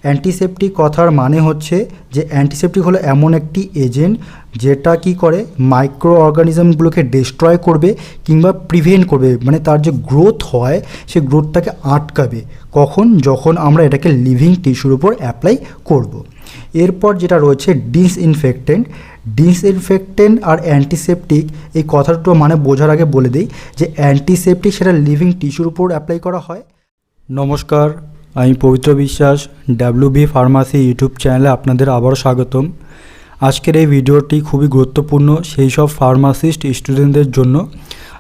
Antiseptic কথার মানে হচ্ছে যে অ্যান্টিসেপটিক হলো এমন একটি এজেন্ট যেটা কি করে মাইক্রো অর্গানিজমগুলোকে ডিস্ট্রয় করবে কিংবা প্রিভেন্ট করবে, মানে তার যে গ্রোথ হয় সেই গ্রোথটাকে আটকাবে। কখন? যখন আমরা এটাকে লিভিং টিস্যুর উপর অ্যাপ্লাই করব। এরপর যেটা রয়েছে ডিসইনফেক্টেন্ট আর অ্যান্টিসেপটিক, এই কথাটা মানে বোঝার আগে বলে দিই যে অ্যান্টিসেপটিক সেটা লিভিং টিস্যুর উপর অ্যাপ্লাই করা হয়। নমস্কার, আমি পবিত্র বিশ্বাস, WB ফার্মাসি ইউটিউব চ্যানেলে আপনাদের আবারও স্বাগতম। আজকের এই ভিডিওটি খুবই গুরুত্বপূর্ণ সেই সব ফার্মাসিস্ট স্টুডেন্টদের জন্য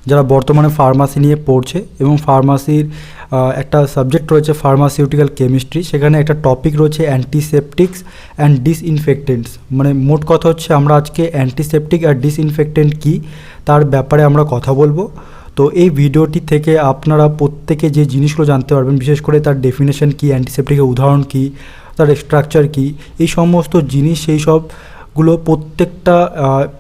যারা বর্তমানে ফার্মাসি নিয়ে পড়ছে এবং ফার্মাসির একটা সাবজেক্ট রয়েছে ফার্মাসিউটিক্যাল কেমিস্ট্রি, সেখানে একটা টপিক রয়েছে অ্যান্টিসেপটিক্স অ্যান্ড ডিসইনফেক্টেন্টস। মানে মোট কথা হচ্ছে আমরা আজকে অ্যান্টিসেপটিক আর ডিসইনফেক্টেন্ট কী তার ব্যাপারে আমরা কথা বলবো। তো এই ভিডিওটি থেকে আপনারা প্রত্যেকে যে জিনিসগুলো জানতে পারবেন, বিশেষ করে তার ডেফিনেশন কী, অ্যান্টিসেপটিকের উদাহরণ কী, তার স্ট্রাকচার কী, এই সমস্ত জিনিস সেই সবগুলো প্রত্যেকটা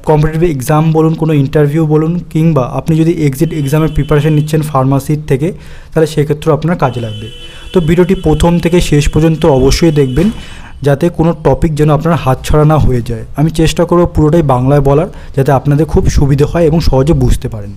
কম্পিটিটিভ এক্সাম বলুন, কোনো ইন্টারভিউ বলুন, কিংবা আপনি যদি এক্সামের প্রিপারেশন নিচ্ছেন ফার্মাসির থেকে, তাহলে সেক্ষেত্রেও আপনার কাজে লাগবে। তো ভিডিওটি প্রথম থেকে শেষ পর্যন্ত অবশ্যই দেখবেন যাতে কোনো টপিক যেন আপনার হাতছাড়া না হয়ে যায়। আমি চেষ্টা করব পুরোটাই বাংলায় বলার, যাতে আপনাদের খুব সুবিধে হয় এবং সহজে বুঝতে পারেন।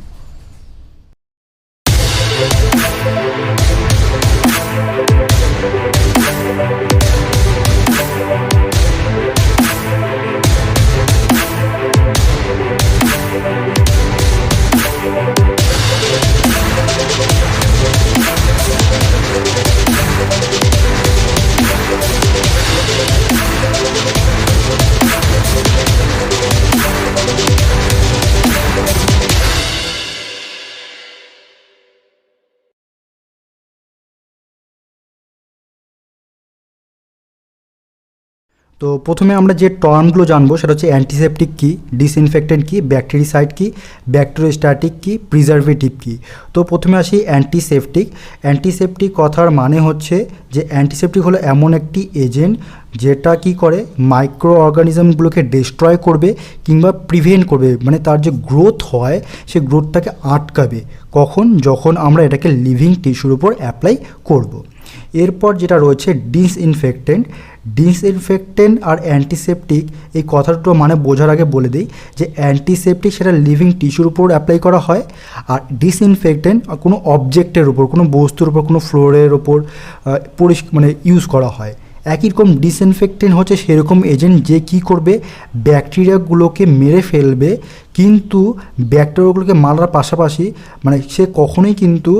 তো প্রথমে আমরা যে টার্মগুলো জানবো সেটা হচ্ছে অ্যান্টিসেপটিক কী, ডিসইনফেক্টেন্ট কী, ব্যাকটেরিসাইড কী, ব্যাকটেরিওস্ট্যাটিক কী, প্রিজারভেটিভ কী। তো প্রথমে আসি অ্যান্টিসেপটিক কথার মানে হচ্ছে যে অ্যান্টিসেপটিক হলো এমন একটি এজেন্ট যেটা কি করে মাইক্রো অর্গানিজমগুলোকে ডিস্ট্রয় করবে কিংবা প্রিভেন্ট করবে, মানে তার যে গ্রোথ হয় সেই গ্রোথটাকে আটকাবে। কখন? যখন আমরা এটাকে লিভিং টিস্যুর উপর অ্যাপ্লাই করব। এরপর যেটা রয়েছে ডিসইনফেক্টেন্ট আর অ্যান্টিসেপটিক, এই কথাটা মানে বোঝার আগে বলে দিই যে অ্যান্টিসেপটিক সেটা লিভিং টিস্যুর উপর অ্যাপ্লাই করা হয়, আর ডিসইনফেক্টেন্ট কোনো অবজেক্টের উপর, কোনো বস্তুর উপর, কোনো ফ্লোরের ওপর মানে ইউজ করা হয়। একই রকম ডিসইনফেক্টেন্ট হচ্ছে সেরকম এজেন্ট যে কী করবে, ব্যাকটেরিয়াগুলোকে মেরে ফেলবে, কিন্তু ব্যাকটেরিয়াগুলোকে মারার পাশাপাশি মানে সে কখনোই কিন্তু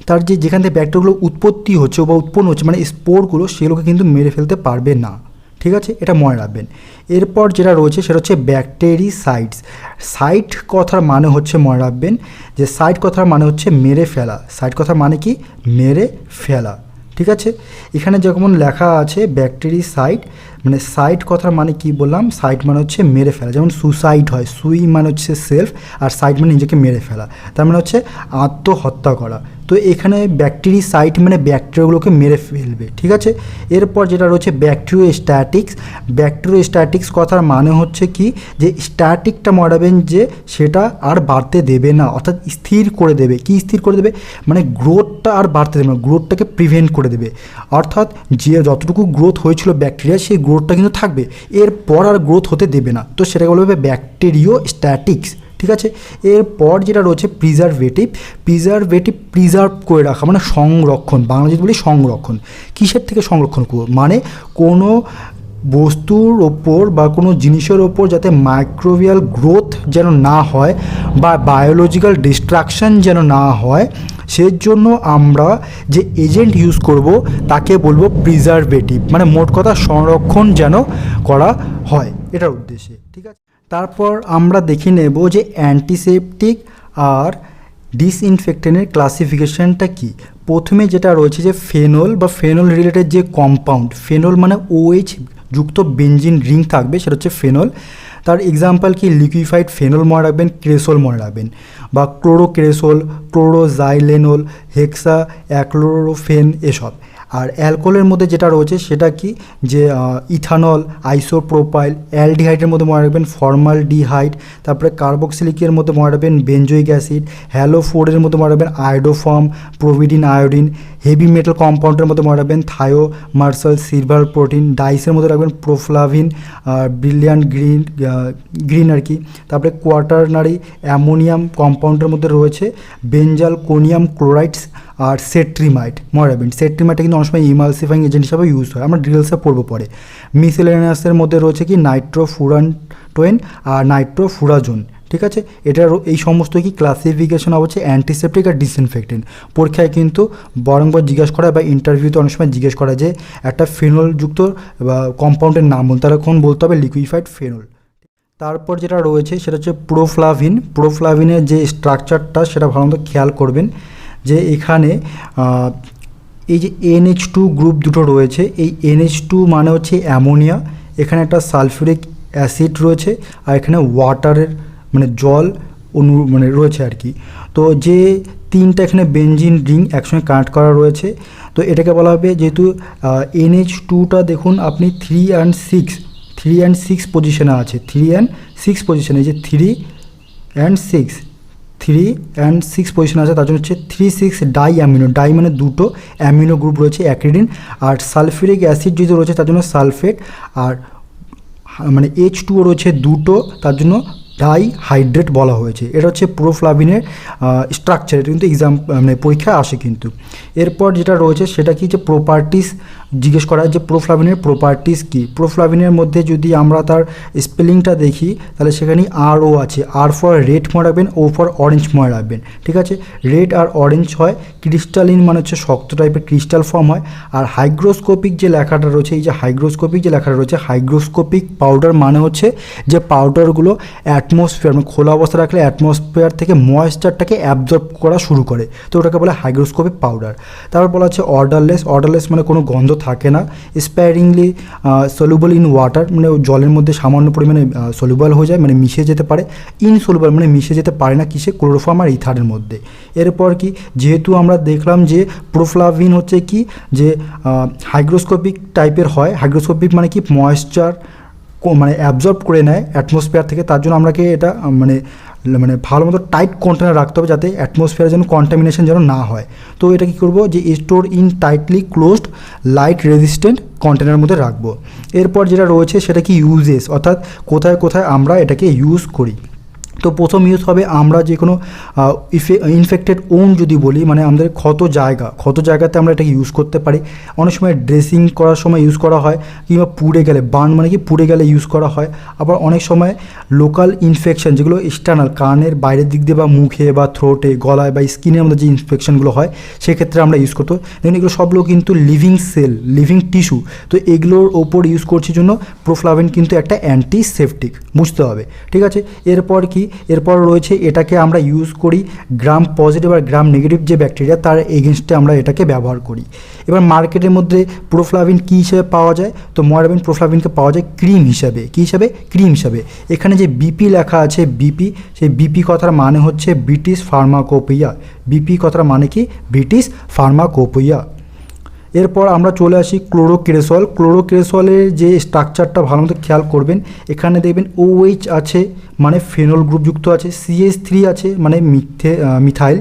তার যেখান থেকে ব্যাকটেরিয়াগুলো উৎপত্তি হচ্ছে বা উৎপন্ন হচ্ছে মানে স্পোরগুলো, সেগুলোকে কিন্তু মেরে ফেলতে পারবে না। ঠিক আছে, এটা মনে রাখবেন। এরপর যেটা রয়েছে সেটা হচ্ছে সাইট কথার মানে হচ্ছে, মনে রাখবেন যে সাইট কথার মানে হচ্ছে মেরে ফেলা। সাইট কথার মানে কি? মেরে ফেলা। ঠিক আছে, এখানে যেমন লেখা আছে ব্যাকটেরিসাইড, মানে সাইট কথার মানে কি বললাম, সাইট মানে হচ্ছে মেরে ফেলা। যেমন সুসাইড হয়, সুই মানে হচ্ছে সেলফ, আর সাইট মানে নিজেকে মেরে ফেলা, তার মানে হচ্ছে আত্মহত্যা করা। তো এখানে ব্যাকটেরিসাইড মানে ব্যাকটেরিয়াগুলোকে মেরে ফেলবে। ঠিক আছে, এরপর যেটা রয়েছে ব্যাকটেরিওস্ট্যাটিক্স কথার মানে হচ্ছে কি, যে স্ট্যাটিকটা মরাবেন যে সেটা আর বাড়তে দেবে না, অর্থাৎ স্থির করে দেবে। কি স্থির করে দেবে? মানে গ্রোথটা আর বাড়তে দেবে না, গ্রোথটাকে প্রিভেন্ট করে দেবে। অর্থাৎ যে যতটুকু গ্রোথ হয়েছিল ব্যাকটেরিয়া, সেই গ্রোথটা কিন্তু থাকবে, এরপর আর গ্রোথ হতে দেবে না। তো সেটাকে বলা হবে ব্যাকটেরিওস্ট্যাটিক্স। ঠিক আছে, এরপর যেটা রয়েছে প্রিজার্ভ করে রাখা, মানে সংরক্ষণ। বাংলা যদি বলি সংরক্ষণ, কিসের থেকে সংরক্ষণ করব? মানে কোনো বস্তুর ওপর বা কোনো জিনিসের ওপর যাতে মাইক্রোবিয়াল গ্রোথ যেন না হয় বা বায়োলজিক্যাল ডিস্ট্রাকশন যেন না হয়, সেই জন্য আমরা যে এজেন্ট ইউজ করব তাকে বলবো প্রিজারভেটিভ। মানে মোট কথা সংরক্ষণ যেন করা হয়, এটার উদ্দেশ্যে। ঠিক আছে, তারপর আমরা দেখে নেব যে অ্যান্টিসেপটিক আর ডিসইনফেক্টেন্টের ক্লাসিফিকেশানটা কি। প্রথমে যেটা রয়েছে যে ফেনল রিলেটেড যে কম্পাউন্ড, ফেনল মানে OH যুক্ত বেনজিন রিং থাকবে, সেটা হচ্ছে ফেনল। তার এক্সাম্পল কি, লিকুইফাইড ফেনল মনে রাখবেন, ক্রেসল মনে রাখবেন, বা ক্লোরোক্রেসল, ক্লোরোজাইলেনল, হেক্সা অ্যাক্লোরোফেন, এসব। আর অ্যালকোহলের মধ্যে যেটা রয়েছে সেটা কি, যে ইথানল, আইসোপ্রোপাইল, অ্যালডিহাইডের মধ্যে মনে রাখবেন ফর্মালডিহাইড, তারপরে কার্বক্সিলিকের মধ্যে মনে রাখবেন বেঞ্জোইক অ্যাসিড, হ্যালোফোরের মধ্যে মনে রাখবেন আয়োডোফর্ম, প্রোভিডিন আয়োডিন, হেভি মেটাল কম্পাউন্ডের মধ্যে মনে রাখবেন থায়ো, মার্সাল, সিলভার প্রোটিন, ডাইসের মধ্যে রাখবেন প্রোফ্লাভিন, ব্রিলিয়ান্ট গ্রিন আর কি। তারপরে কোয়াটারনারি অ্যামোনিয়াম কম্পাউন্ডের মধ্যে রয়েছে বেঞ্জাল কোনিয়াম ক্লোরাইডস আর সেট্রিমাইট। মনে রাখবেন সেট্রিমাইটটা কিন্তু অনেক সময় ইমালসিফাইং এজেন্ট হিসাবে ইউজ হয়, আমরা ডিটেলসে পড়বো পরে। মিসেলেনিয়াসের মধ্যে রয়েছে কি নাইট্রোফুরান্টোয়েন আর নাইট্রোফুরাজোন, ঠিক আছে। এটার এই সমস্ত কি ক্লাসিফিকেশন হচ্ছে অ্যান্টিসেপটিক আর ডিসইনফেক্টেন্ট। পরীক্ষায় কিন্তু বারংবার জিজ্ঞাসা করা বা ইন্টারভিউতে অনেক সময় জিজ্ঞেস করা যে একটা ফেনলযুক্ত বা কম্পাউন্ডের নাম বলতে, তখন বলতে হবে লিকুইফাইড ফেনল। তারপর যেটা রয়েছে সেটা হচ্ছে প্রোফ্লাভিন। প্রোফ্লাভিনের যে স্ট্রাকচারটা সেটা ভালো মতো খেয়াল করবেন, যে এখানে এই যে NH2 গ্রুপ দুটো রয়েছে, এই NH2 মানে হচ্ছে অ্যামোনিয়া, এখানে একটা সালফিউরিক অ্যাসিড রয়েছে আর এখানে ওয়াটারের মানে জল অনু মানে রয়েছে আর কি। তো যে তিনটা এখানে বেনজিন রিং একসঙ্গে কানেক্ট করা রয়েছে, তো এটাকে বলা হবে, যেহেতু NH2টা দেখুন আপনি 3 and 6 পজিশনে আছে, 3 and 6 পজিশনে, যে 3 and 6 পজিশনে আছে, তার জন্য হচ্ছে 3,6 ডাই অ্যামিনো, ডাই মানে দুটো, অ্যামিনো গ্রুপ রয়েছে অ্যাক্রিডিন, আর সালফিউরিক অ্যাসিড যদি রয়েছে তার জন্য সালফেট, আর মানে H2O রয়েছে দুটো, তার জন্য ডাইহাইড্রেট বলা হয়েছে। এটা হচ্ছে প্রোফ্লাভিনের স্ট্রাকচার, এটা কিন্তু এক্সাম মানে পরীক্ষায় আসে কিন্তু। এরপর যেটা রয়েছে সেটা কি, যে প্রপার্টিস জিজ্ঞেস করা হয় যে প্রোফ্লাভিনের প্রপার্টিস কী। প্রোফ্লাভিনের মধ্যে যদি আমরা তার স্পেলিংটা দেখি তাহলে সেখানে RO আছে, R ফর রেড মনে রাখবেন, O ফর অরেঞ্জ মনে রাখবেন, ঠিক আছে। রেড আর অরেঞ্জ হয়, ক্রিস্টালিন মানে হচ্ছে শক্ত টাইপের ক্রিস্টাল ফর্ম হয়, আর হাইগ্রোস্কোপিক যে লেখাটা রয়েছে, এই যে হাইগ্রোস্কোপিক যে লেখাটা রয়েছে, হাইগ্রোস্কোপিক পাউডার মানে হচ্ছে যে পাউডারগুলো অ্যাটমসফিয়ার মানে খোলা অবস্থা রাখলে অ্যাটমসফিয়ার থেকে ময়েশ্চারটাকে অ্যাবজর্ব করা শুরু করে, তো ওটাকে বলে হাইগ্রোস্কোপিক পাউডার। তারপর বলা হচ্ছে অর্ডারলেস মানে কোনো গন্ধ থাকে না, স্প্যারিংলি সলিউবল ইন ওয়াটার মানে জলের মধ্যে সামান্য পরিমাণে সলিউবল হয়ে যায়, মানে মিশে যেতে পারে, ইনসলিউবল মানে মিশে যেতে পারে না কিসে, ক্লোরোফর্ম আর ইথারের মধ্যে। এরপর কি, যেহেতু আমরা দেখলাম যে প্রোফ্লাভিন হচ্ছে কি, যে হাইগ্রোস্কোপিক টাইপের হয়, হাইগ্রোস্কোপিক মানে কি ময়েশ্চার মানে অ্যাবজর্ব করে নেয় অ্যাটমসফিয়ার থেকে, তার জন্য আপনাকে এটা মানে ভালো মতো টাইট কন্টেনার রাখতে হবে যাতে অ্যাটমসফিয়ারের যেন কন্টামিনেশন যেন না হয়। তো এটা কী করবো, যে store in tightly closed light resistant কন্টেনারের মধ্যে রাখবো। এরপর যেটা রয়েছে সেটা কি ইউজেস, অর্থাৎ কোথায় কোথায় আমরা এটাকে ইউজ করি। তো প্রথম ইউজ হবে আমরা যে কোনো ইনফেক্টেড ওন যদি বলি, মানে আমাদের ক্ষত জায়গাতে আমরা এটাকে ইউজ করতে পারি। অনেক সময় ড্রেসিং করার সময় ইউজ করা হয়, কিংবা পুড়ে গেলে, বার্ন মানে কি পুড়ে গেলে ইউজ করা হয়। আবার অনেক সময় লোকাল ইনফেকশন যেগুলো এক্সটার্নাল কানের বাইরের দিক দিয়ে বা মুখে বা থ্রোটে, গলায় বা স্কিনের মধ্যে যে ইনফেকশনগুলো হয় সেক্ষেত্রে আমরা ইউজ করতে। দেখুন এগুলো সবগুলো কিন্তু লিভিং সেল, লিভিং টিস্যু, তো এগুলোর ওপর ইউজ করছি জন্য প্রোফ্লাভিন কিন্তু একটা অ্যান্টিসেপটিক, বুঝতে হবে, ঠিক আছে। এরপর রয়েছে এটাকে আমরা ইউজ করি গ্রাম পজিটিভ আর গ্রাম নেগেটিভ যে ব্যাকটেরিয়া তার এগেনস্টে আমরা এটাকে ব্যবহার করি। এবার মার্কেটের মধ্যে প্রোফ্লাভিন কী হিসেবে পাওয়া যায়, তো ময়ারবিন প্রোফ্লাভিনকে পাওয়া যায় ক্রিম হিসাবে। কী হিসাবে? ক্রিম হিসাবে। এখানে যে বিপি লেখা আছে, বিপি, সেই বিপি কথার মানে হচ্ছে ব্রিটিশ ফার্মাকোপিয়া। বিপি কথার মানে কি? British pharmacopoeia. এরপর আমরা চলে আসি ক্লোরোকেরেসল। ক্লোরোকেরেসলের যে স্ট্রাকচারটা ভালো মতো খেয়াল করবেন, এখানে দেখবেন OH আছে মানে ফেনল গ্রুপ যুক্ত আছে, CH3 আছে মানে মিথাইল,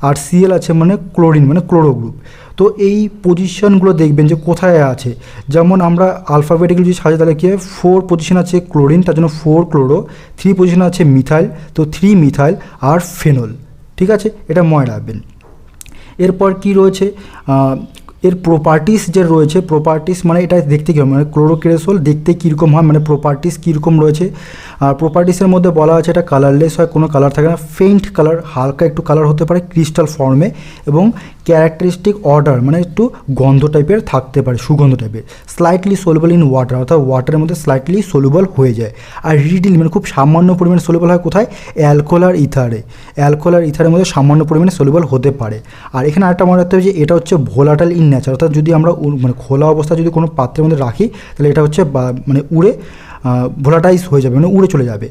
আর Cl আছে মানে ক্লোরিন মানে ক্লোরো গ্রুপ। তো এই পজিশনগুলো দেখবেন যে কোথায় আছে, যেমন আমরা আলফাবেটিক্যালি যদি সাজাই তাহলে কি 4 পজিশন আছে ক্লোরিন, তার জন্য 4 ক্লোরো, 3 পজিশন আছে মিথাইল, তো 3 মিথাইল আর ফেনল, ঠিক আছে, এটা মনে রাখবেন। এরপর কি রয়েছে, এর প্রপার্টিস যে রয়েছে, প্রপার্টিস মানে এটা দেখতে কীরকম, মানে ক্লোরোকেরেসল দেখতে কীরকম হয়, মানে প্রপার্টিস কীরকম রয়েছে। আর প্রপার্টিসের মধ্যে বলা আছে এটা কালারলেস হয়, কোনো কালার থাকে না, ফেইন্ট কালার, হালকা একটু কালার হতে পারে ক্রিস্টাল ফর্মে, এবং ক্যারেক্টারিস্টিক অর্ডার মানে একটু গন্ধ টাইপের থাকতে পারে, সুগন্ধ টাইপের, স্লাইটলি সলুবল ইন ওয়াটার, অর্থাৎ ওয়াটারের মধ্যে স্লাইটলি সলুবল হয়ে যায়। আর রিডিলি মানে খুব সামান্য পরিমাণে সলুবল হয় কোথায়? অ্যালকোহল আর ইথারে। অ্যালকোহল আর ইথারের মধ্যে সামান্য পরিমাণে সলুবল হতে পারে। আর এখানে আরেকটা মনে রাখতে হবে যে এটা হচ্ছে ভোলাটাইল ইন নেচার, অর্থাৎ যদি আমরা মানে খোলা অবস্থা যদি কোনো পাত্রের মধ্যে রাখি তাহলে এটা হচ্ছে মানে উড়ে ভোলাটাইজ হয়ে যাবে, মানে উড়ে চলে যাবে।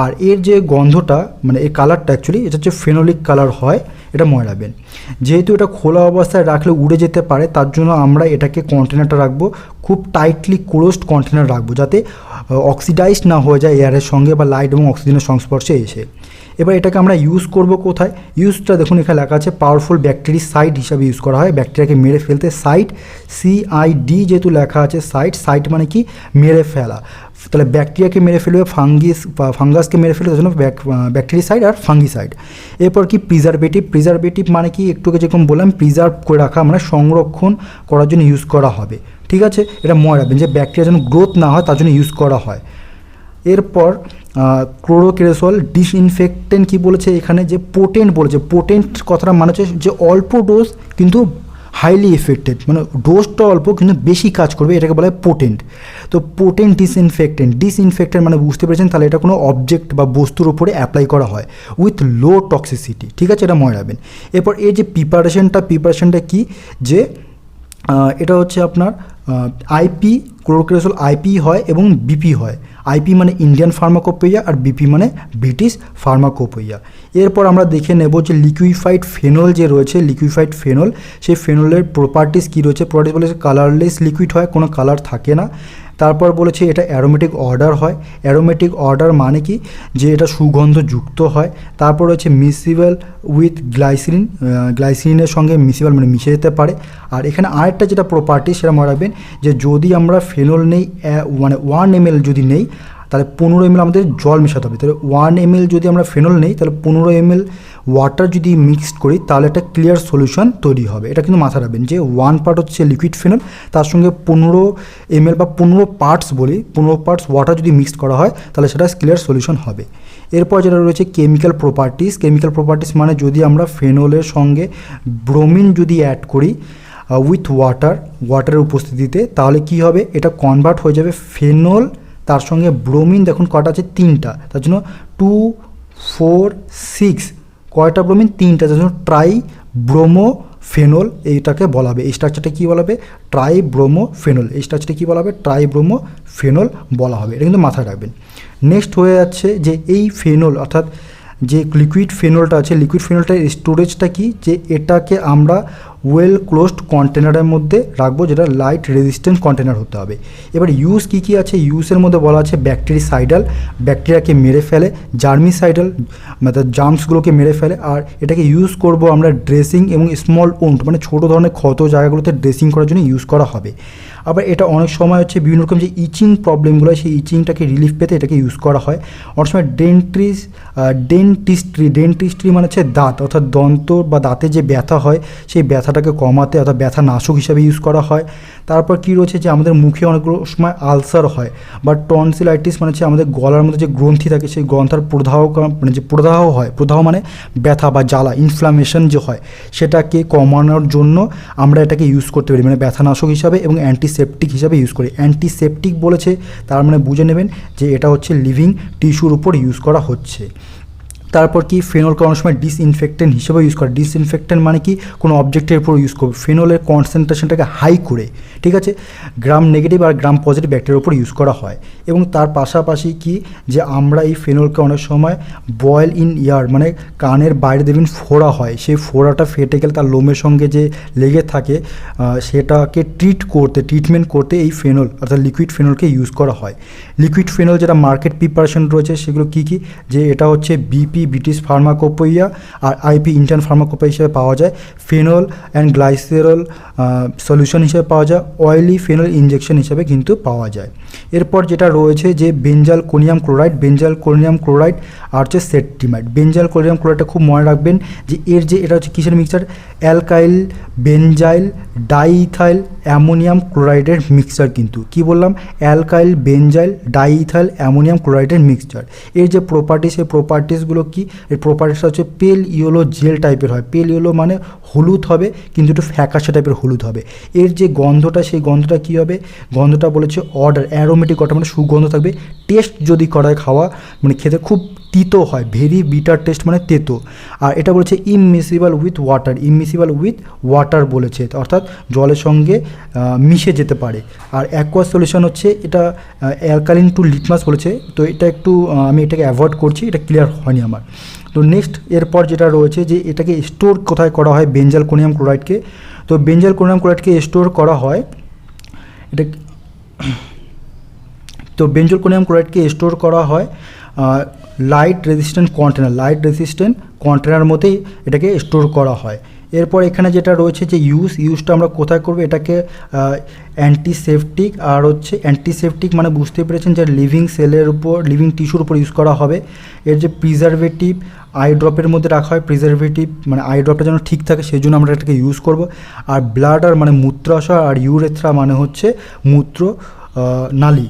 আর এর যে গন্ধটা মানে এই কালারটা অ্যাকচুয়ালি এটা হচ্ছে ফেনোলিক কালার হয়, এটা মনে রাখবেন। যেহেতু এটা খোলা অবস্থায় রাখলে উড়ে যেতে পারে, তার জন্য আমরা এটাকে কন্টেনারটা রাখবো খুব টাইটলি ক্লোজড কন্টেনার রাখবো, যাতে অক্সিডাইজড না হয়ে যায় এয়ারের সঙ্গে বা লাইট এবং অক্সিজেনের সংস্পর্শে এসে। এবার এটাকে আমরা ইউজ করব কোথায়? ইউজটা দেখুন এখানে লেখা আছে পাওয়ারফুল ব্যাকটেরিসাইড হিসাবে ইউজ করা হয়, ব্যাকটেরিয়াকে মেরে ফেলতে। সাইড, CID যেহেতু লেখা আছে, সাইড মানে কি মেরে ফেলা, তাহলে ব্যাকটেরিয়াকে মেরে ফেলবে, ফাঙ্গাসকে মেরে ফেলবে, তার জন্য ব্যাকটেরিসাইড আর ফাঙ্গিসাইড। এরপর কি প্রিজারভেটিভ মানে কি একটু আগে যেরকম বললাম প্রিজার্ভ করে রাখা, মানে সংরক্ষণ করার জন্য ইউজ করা হবে, ঠিক আছে? এটা মনে রাখবেন যে ব্যাকটেরিয়া যেন গ্রোথ না হয় তার জন্য ইউজ করা হয়। এরপর ক্লোরোকেরোসল ডিসইনফেক্টেন্ট কি বলেছে এখানে, যে পোটেন্ট বলেছে। পোটেন্ট কথাটা মানে হচ্ছে যে অল্প ডোজ কিন্তু হাইলি এফেক্টেড, মানে ডোজটা অল্প কিন্তু বেশি কাজ করবে, এটাকে বলা হয় পোটেন্ট। তো পোটেন্ট ডিসইনফেক্টেন্ট মানে বুঝতে পেরেছেন, তাহলে এটা কোনো অবজেক্ট বা বস্তুর উপরে অ্যাপ্লাই করা হয় উইথ লো টক্সিসিটি, ঠিক আছে? এটা মনে রাখবেন। এরপর এই যে প্রিপারেশনটা কি, যে এটা হচ্ছে আপনার আইপি, ক্লোরোকেরোসল আইপি হয় এবং বিপি হয়। আইপি মানে ইন্ডিয়ান ফার্মাকোপেইয়া আর বিপি মানে ব্রিটিশ ফার্মাকোপেইয়া। এরপর আমরা দেখে নেব যে লিকুইফাইড ফেনল যে রয়েছে, লিকুইফাইড ফেনল, সেই ফেনলের প্রপার্টিস কী রয়েছে। প্রপার্টিস বলেছে কালারলেস লিকুইড হয়, কোনো কালার থাকে না। তারপর বলেছে এটা অ্যারোমেটিক অর্ডার হয়। অ্যারোমেটিক অর্ডার মানে কি, যে এটা সুগন্ধযুক্ত হয়। তারপর হচ্ছে মিসিবল উইথ গ্লাইসিনের সঙ্গে মিসিবল মানে মিশে যেতে পারে। আর এখানে আরেকটা যেটা প্রপার্টি সেটা মনে রাখবেন, যে যদি আমরা ফেনল নেই মানে 1 ml যদি নেই, তাহলে 15 ml আমাদের জল মেশাতে হবে। তাহলে 1 ml যদি আমরা ফেনল নেই, তাহলে 15 ml ওয়াটার যদি মিক্সড করি, তাহলে একটা ক্লিয়ার সলিউশন তৈরি হবে। এটা কিন্তু মাথায় রাখবেন যে 1 পার্ট হচ্ছে লিকুইড ফেনল, তার সঙ্গে 15 ml বা 15 পার্টস বলি, 15 পার্টস ওয়াটার যদি মিক্সড করা হয়, তাহলে সেটা ক্লিয়ার সলিউশন হবে। এরপর যেটা রয়েছে কেমিক্যাল প্রপার্টিস মানে যদি আমরা ফেনলের সঙ্গে ব্রোমিন যদি অ্যাড করি উইথ ওয়াটারের উপস্থিতিতে, তাহলে কি হবে, এটা কনভার্ট হয়ে যাবে ফেনল, তার সঙ্গে ব্রোমিন দেখুন কটা আছে, 3টা, তার জন্য 2, 4, 6 কয়টা ব্রোমিন, 3টা, তার জন্য ট্রাই ব্রোমো ফেনল এইটাকে বলা হবে। এই স্ট্রাকচারটা কী বলা হবে, ট্রাইব্রোমো ফেনল। এই স্ট্রাকচারটা কী বলা হবে, ট্রাইব্রোমো ফেনল বলা হবে। এটা কিন্তু মাথায় রাখবেন। নেক্সট হয়ে যাচ্ছে যে এই ফেনল অর্থাৎ যে লিকুইড ফেনলটা আছে, লিকুইড ফেনলটার স্টোরেজটা কি, যে এটাকে আমরা ওয়েল ক্লোজড কন্টেনারের মধ্যে রাখবো, যেটা লাইট রেজিস্ট্যান্ট কন্টেনার হতে হবে। এবার ইউজ কী আছে, ইউজের মধ্যে বলা আছে ব্যাকটেরিসাইডাল, ব্যাকটেরিয়াকে মেরে ফেলে, জার্মিসাইডাল মানে জার্মসগুলোকে মেরে ফেলে। আর এটাকে ইউজ করব আমরা ড্রেসিং এবং স্মল উন্ড মানে ছোটো ধরনের ক্ষত জায়গাগুলোতে ড্রেসিং করার জন্য ইউজ করা হবে। আবার এটা অনেক সময় হচ্ছে বিভিন্ন রকম যে ইচিং প্রবলেমগুলো হয়, সেই ইচিংটাকে রিলিফ পেতে এটাকে ইউজ করা হয়। অনেক সময় ডেন্টিস্ট্রি মানে হচ্ছে দাঁত অর্থাৎ দন্ত বা দাঁতে যে ব্যথা হয়, সেই ব্যথাটাকে কমাতে অর্থাৎ ব্যথা নাশক হিসাবে ইউজ করা হয়। তারপর কী রয়েছে, যে আমাদের মুখে অনেকগুলো সময় আলসার হয় বা টনসিলাইটিস মানে হচ্ছে আমাদের গলার মধ্যে যে গ্রন্থি থাকে, সেই গ্রন্থার প্রদাহ হয়, প্রদাহ মানে ব্যথা বা জ্বালা, ইনফ্লামেশন যে হয়, সেটাকে কমানোর জন্য আমরা এটাকে ইউজ করতে পারি, মানে ব্যথানাশক হিসাবে এবং অ্যান্টিসেপটিক হিসাবে ইউজ করি। অ্যান্টিসেপটিক বলেছে, তার মানে বুঝে নেবেন যে এটা হচ্ছে লিভিং টিস্যুর উপর ইউজ করা হচ্ছে। তারপর কি, ফেনলকে অনেক সময় ডিসইনফেক্টেন্ট হিসেবে ইউজ করে। ডিসইনফেক্টেন্ট মানে কি, কোনো অবজেক্টের উপর ইউজ করবে ফেনলের কনসেন্ট্রেশনটাকে হাই করে, ঠিক আছে? গ্রাম নেগেটিভ আর গ্রাম পজিটিভ ব্যাকটেরিয়ার উপর ইউজ করা হয়। এবং তার পাশাপাশি কি, যে আমরা এই ফেনলকে অনেক সময় বয়েল ইন ইয়ার মানে কানের বাইরে দেখবেন ফোড়া হয়, সেই ফোড়াটা ফেটে গেলে তার লোমের সঙ্গে যে লেগে থাকে সেটাকে ট্রিটমেন্ট করতে এই ফেনল অর্থাৎ লিকুইড ফেনলকে ইউজ করা হয়। লিকুইড ফেনল যেটা মার্কেট প্রিপারেশন রয়েছে সেগুলো কী কী, যে এটা হচ্ছে বিপি ব্রিটিশ ফার্মাকোপেইয়া আর আইপি ইন্ডিয়ান ফার্মাকোপেইয়া হিসেবে পাওয়া যায়। ফেনল অ্যান্ড গ্লাইসেরল সলিউশন হিসেবে পাওয়া যায়, অয়েলি ফেনল ইনজেকশন হিসেবে কিন্তু পাওয়া যায়। এরপর যেটা রয়েছে যে বেঞ্জাল কোনিয়াম ক্লোরাইড আর হচ্ছে সেট্রিমাইড। বেঞ্জাল কোনিয়াম ক্লোরাইডটা খুব মনে রাখবেন যে এটা হচ্ছে কিসের mixture, alkyl benzyl diethyl ammonium ক্লোরাইডের মিক্সচার। কিন্তু কি বললাম, অ্যালকাইল বেঞ্জাইল ডাইইথাইল অ্যামোনিয়াম ক্লোরাইডের মিক্সচার। এর যে প্রপার্টিস, এই প্রপার্টিসগুলো কি, এর প্রপার্টিসটা হচ্ছে পেল ইয়েলো জেল টাইপের হয়। পেল ইয়েলো মানে হলুদ হবে কিন্তু একটু ফ্যাকাশে টাইপের হলুদ হবে। এর যে গন্ধটা, সেই গন্ধটা কী হবে, গন্ধটা বলেছে অর্ডার অ্যারোমেটিক অর্ডার মানে সুগন্ধ থাকবে, টেস্ট যদি করায় খাওয়া মানে খেতে খুব তিতো হয়, ভেরি বিটার টেস্ট মানে তেতো। আর এটা বলেছে ইমমিসিবল উইথ ওয়াটার, ইমমিসিবল উইথ ওয়াটার বলেছে, অর্থাৎ জলের সঙ্গে মিশে যেতে পারে। আর অ্যাকোয়াস সলিউশন হচ্ছে এটা অ্যালকালিন টু লিটমাস বলেছে, তো এটা একটু আমি এটাকে অ্যাভয়েড করছি, এটা ক্লিয়ার হয়নি আমার। তো নেক্সট এরপর যেটা রয়েছে যে এটাকে স্টোর কোথায় করা হয় বেঞ্জালকোনিয়াম ক্লোরাইডকে, তো বেঞ্জালকোনিয়াম ক্লোরাইডকে স্টোর করা হয় এটা, তো বেঞ্জালকোনিয়াম ক্লোরাইডকে স্টোর করা হয় light resistant container, light resistant container মধ্যেই এটাকে স্টোর করা হয়। এরপর এখানে যেটা রয়েছে যে ইউজটা আমরা কোথায় করবো, এটাকে অ্যান্টিসেপটিক আর হচ্ছে অ্যান্টিসেপটিক মানে বুঝতে পেরেছেন যে লিভিং সেলের উপর, লিভিং টিস্যুর উপর ইউজ করা হবে। এর যে প্রিজারভেটিভ আই ড্রপের মধ্যে রাখা হয়, প্রিজারভেটিভ মানে আই ড্রপটা যেন ঠিক থাকে সেই জন্য আমরা এটাকে ইউজ করব। আর ব্লাডার মানে মূত্রাশয়, আর ইউরেথ্রা মানে হচ্ছে মূত্র নালী,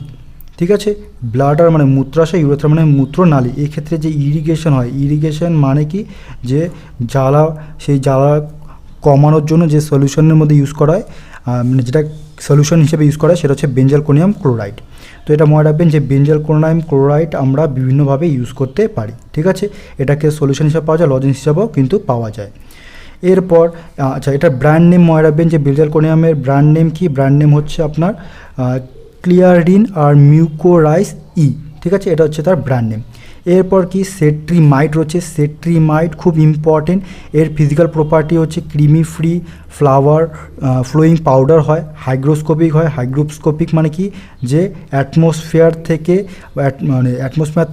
ঠিক আছে। ব্লাডার মানে মূত্রাশয়, ইউরেথ্রা মানে মূত্রনালী। এই ক্ষেত্রে যে ইরিগেশন হয়, ইরিগেশন মানে কি যে জ্বালা, সেই জ্বালা কমানোর জন্য যে সলিউশনের মধ্যে ইউজ করা হয়, মানে যেটা সলিউশন হিসেবে ইউজ করা হয় সেটা হচ্ছে বেঞ্জালকোনিয়াম ক্লোরাইড। তো এটা মনে রাখবেন যে বেঞ্জালকোনিয়াম ক্লোরাইড আমরা বিভিন্নভাবে ইউজ করতে পারি, ঠিক আছে। এটাকে সলিউশন হিসাবে পাওয়া যায়, লজেন্স হিসাবেও কিন্তু পাওয়া যায়। এরপর আচ্ছা, এটা ব্র্যান্ড নেম মনে রাখবেন যে বেঞ্জালকোনিয়ামের ব্র্যান্ড নেম কি, ব্র্যান্ড নেম হচ্ছে আপনার ক্লিয়ারিন আর মিউকোরাইস ই, ঠিক আছে, এটা হচ্ছে তার ব্র্যান্ড নেম। এরপর কি সেট্রিমাইট রয়েছে, সেট্রিমাইট খুব ইম্পর্টেন্ট। এর ফিজিক্যাল প্রপার্টি হচ্ছে creamy free flower flowing powder হয়, হাইগ্রোস্কোপিক হয়। হাইগ্রোস্কোপিক মানে কি যে অ্যাটমসফিয়ার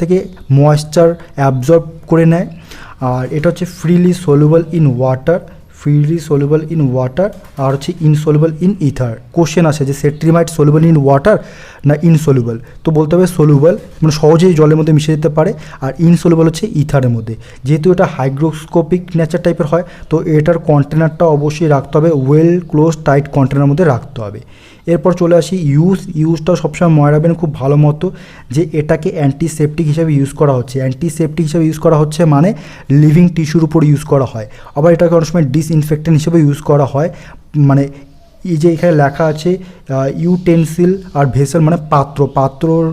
থেকে ময়েশ্চার অ্যাবজর্ব করে নেয়। আর এটা হচ্ছে freely soluble in water, freely soluble in water, আর হচ্ছে ইনসলুবল ইন ইথার। কোশ্চেন আসে যে সেট্রিমাইট সলুবল ইন ওয়াটার না ইনসলুবল, তো বলতে হবে সলুবল, মানে সহজেই জলের মধ্যে মিশে যেতে পারে। আর ইনসলুবল হচ্ছে ইথারের মধ্যে। যেহেতু এটা হাইগ্রোস্কোপিক নেচার টাইপের হয়, তো এটার কন্টেনারটা অবশ্যই রাখতে হবে ওয়েল ক্লোজ টাইট কন্টেনারের মধ্যে রাখতে হবে। এরপর চলে আসি ইউজটা সবসময় মনে রাখবেন খুব ভালো মতো যে এটাকে অ্যান্টিসেপটিক হিসাবে ইউজ করা হচ্ছে। অ্যান্টিসেপটিক হিসাবে ইউজ করা হচ্ছে মানে লিভিং টিস্যুর উপর ইউজ করা হয়। আবার এটাকে অনেক সময় ডিসইনফেক্টেন্ট হিসেবে ইউজ করা হয়, মানে এই যে এখানে লেখা আছে ইউটেন্সিল আর ভেসেল মানে পাত্রর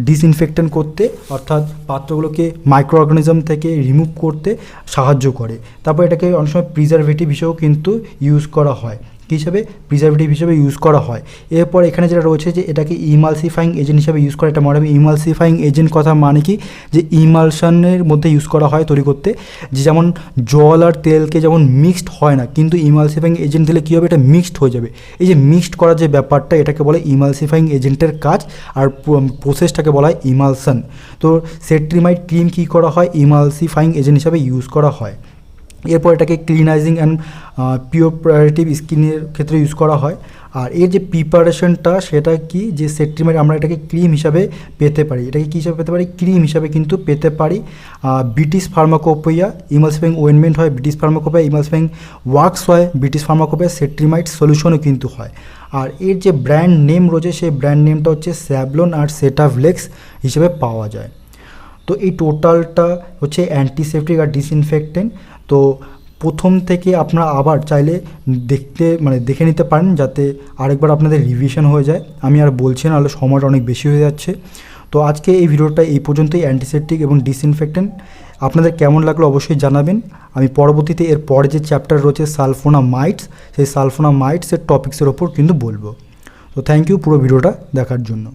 ডিসইনফেক্টেন্ট করতে, অর্থাৎ পাত্রগুলোকে মাইক্রো অর্গানিজম থেকে রিমুভ করতে সাহায্য করে। তারপর এটাকে অনেক সময় প্রিজারভেটিভ হিসেবেও কিন্তু ইউজ করা হয়, কী হিসাবে, প্রিজারভেটিভ হিসেবে ইউজ করা হয়। এরপর এখানে যেটা রয়েছে যে এটাকে ইমালসিফাইং এজেন্ট হিসেবে ইউজ করা, এটা মনে রাখবে। ইমালসিফাইং এজেন্ট কথা মানে কি যে ইমালশনের মধ্যে ইউজ করা হয় তৈরি করতে, যে যেমন জল আর তেলকে যেমন মিক্সড হয় না, কিন্তু ইমালসিফাইং এজেন্ট দিলে কী হবে, এটা মিক্সড হয়ে যাবে। এই যে মিক্সড করার যে ব্যাপারটা, এটাকে বলে ইমালসিফাইং এজেন্টের কাজ, আর প্রসেসটাকে বলা হয় ইমালশন। তো সেট্রিমাইট ক্রিম কী করা হয়, ইমালসিফাইং এজেন্ট হিসাবে ইউজ করা হয়। এরপর এটাকে ক্লিনাইজিং অ্যান্ড পিওরারেটিভ স্কিনের ক্ষেত্রে ইউজ করা হয়। আর এর যে প্রিপারেশনটা সেটা কি, যে সেট্রিমাইট আমরা এটাকে ক্রিম হিসাবে পেতে পারি, এটাকে কী হিসাবে পেতে পারি, ক্রিম হিসাবে কিন্তু পেতে পারি। ব্রিটিশ ফার্মাকোপিয়া ইমালসিফাইং ওয়েনমেন্ট হয়, ব্রিটিশ ফার্মাকোপিয়া ইমালসিফাইং ওয়াক্স হয়, ব্রিটিশ ফার্মাকোপিয়া সেট্রিমাইট সলিউশনও কিন্তু হয়। আর এর যে ব্র্যান্ড নেম রয়েছে সেই ব্র্যান্ড নেমটা হচ্ছে স্যাভলন আর সেটাভ্লেক্স হিসেবে পাওয়া যায়। তো এই টোটালটা হচ্ছে অ্যান্টিসেপটিক আর ডিসইনফেক্টেন্ট। তো প্রথম থেকে আপনারা আবার চাইলে দেখে নিতে পারেন, যাতে আরেকবার আপনাদের রিভিশন হয়ে যায়। আমি আর বলছি না, নাহলে সময়টা অনেক বেশি হয়ে যাচ্ছে। তো আজকে এই ভিডিওটা এই পর্যন্তই, অ্যান্টিসেপটিক এবং ডিসইনফেক্টেন্ট। আপনাদের কেমন লাগলো অবশ্যই জানাবেন। আমি পরবর্তীতে এর পরে যে চ্যাপ্টার রয়েছে সালফোনামাইডস, সেই সালফোনামাইডসের টপিক্সের ওপর কিন্তু বলবো। তো থ্যাংক ইউ পুরো ভিডিওটা দেখার জন্য।